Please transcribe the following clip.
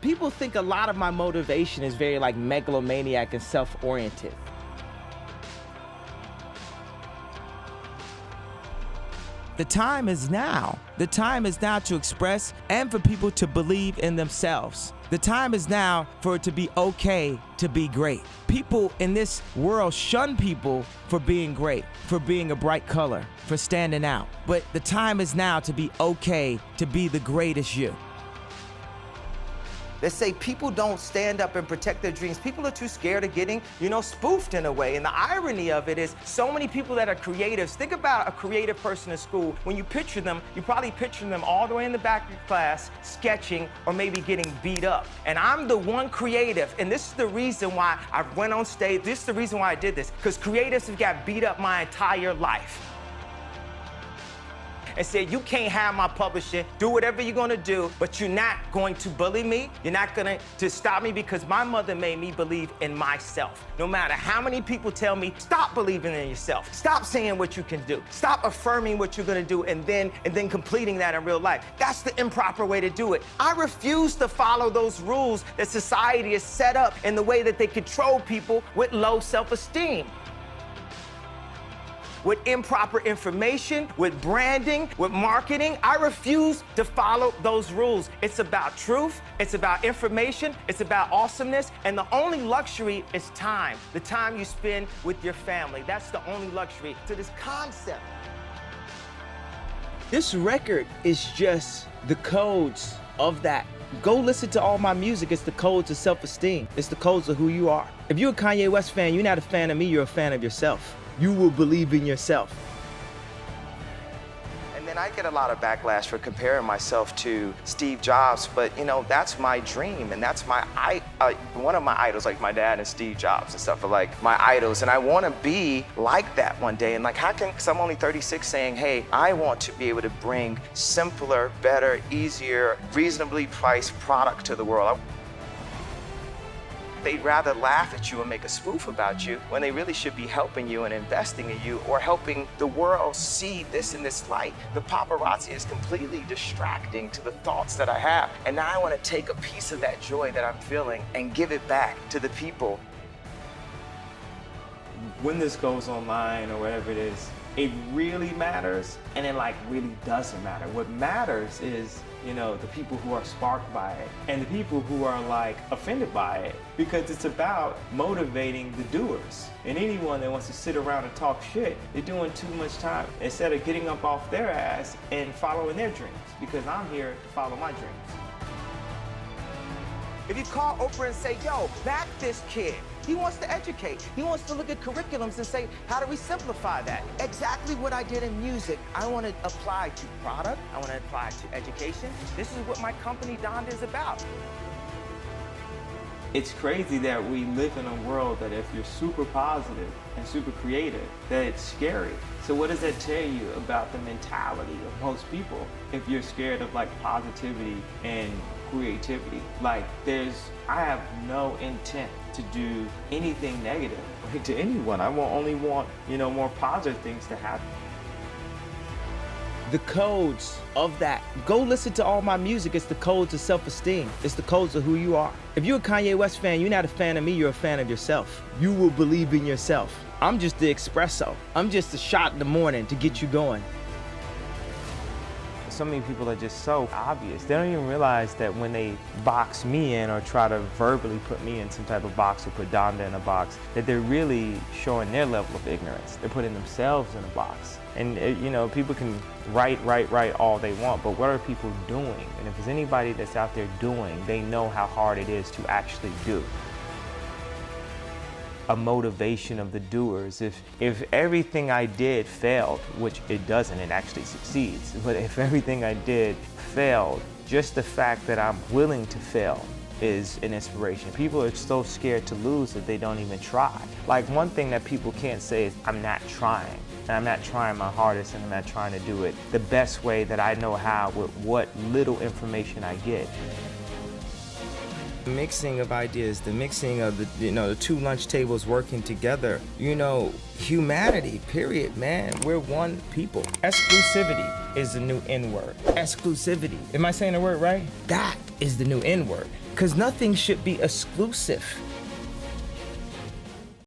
People think a lot of my motivation is very like megalomaniac and self-oriented. The time is now. The time is now to express and for people to believe in themselves. The time is now for it to be okay to be great. People in this world shun people for being great, for being a bright color, for standing out. But the time is now to be okay to be the greatest you. They say people don't stand up and protect their dreams. People are too scared of getting, spoofed in a way. And the irony of it is so many people that are creatives, think about a creative person in school. When you picture them, you probably picture them all the way in the back of your class, sketching or maybe getting beat up. And I'm the one creative, and this is the reason why I went on stage. This is the reason why I did this, because creatives have got beat up my entire life. And said, you can't have my publishing, do whatever you're gonna do, but you're not going to bully me, you're not going to stop me, because my mother made me believe in myself. No matter how many people tell me, stop believing in yourself, stop saying what you can do, stop affirming what you're gonna do, and then completing that in real life. That's the improper way to do it. I refuse to follow those rules that society has set up in the way that they control people with low self-esteem. With improper information, with branding, with marketing. I refuse to follow those rules. It's about truth, it's about information, it's about awesomeness, and the only luxury is time. The time you spend with your family. That's the only luxury to this concept. This record is just the codes of that. Go listen to all my music. It's the codes of self-esteem. It's the codes of who you are. If you're a Kanye West fan, you're not a fan of me, you're a fan of yourself. You will believe in yourself. And then I get a lot of backlash for comparing myself to Steve Jobs, but that's my dream, and that's one of my idols, like my dad and Steve Jobs and stuff are like my idols, and I want to be like that one day. And like, because I'm only 36, saying, hey, I want to be able to bring simpler, better, easier, reasonably priced product to the world. They'd rather laugh at you and make a spoof about you when they really should be helping you and investing in you, or helping the world see this in this light. The paparazzi is completely distracting to the thoughts that I have. And now I want to take a piece of that joy that I'm feeling and give it back to the people. When this goes online or whatever it is, it really matters, and it really doesn't matter. What matters is, the people who are sparked by it and the people who are offended by it, because it's about motivating the doers. And anyone that wants to sit around and talk shit, they're doing too much time instead of getting up off their ass and following their dreams, because I'm here to follow my dreams. If you call Oprah and say, yo, back this kid. He wants to educate. He wants to look at curriculums and say, how do we simplify that? Exactly what I did in music. I want to apply to product. I want to apply to education. This is what my company, Donda, is about. It's crazy that we live in a world that if you're super positive and super creative, that it's scary. So what does that tell you about the mentality of most people if you're scared of positivity and creativity? I have no intent to do anything negative to anyone. I only want, more positive things to happen. The codes of that. Go listen to all my music. It's the codes of self-esteem. It's the codes of who you are. If you're a Kanye West fan, you're not a fan of me, you're a fan of yourself. You will believe in yourself. I'm just the espresso. I'm just a shot in the morning to get you going. So many people are just so obvious. They don't even realize that when they box me in or try to verbally put me in some type of box or put Donda in a box, that they're really showing their level of ignorance. They're putting themselves in a box. And people can write all they want, but what are people doing? And if there's anybody that's out there doing, they know how hard it is to actually do. A motivation of the doers. If everything I did failed, which it doesn't, it actually succeeds, but if everything I did failed, just the fact that I'm willing to fail is an inspiration. People are so scared to lose that they don't even try. One thing that people can't say is, I'm not trying. And I'm not trying my hardest, and I'm not trying to do it the best way that I know how with what little information I get. The mixing of ideas, the mixing of the two lunch tables working together. Humanity, period, man. We're one people. Exclusivity is the new N-word. Exclusivity. Am I saying the word right? That is the new N-word. Because nothing should be exclusive.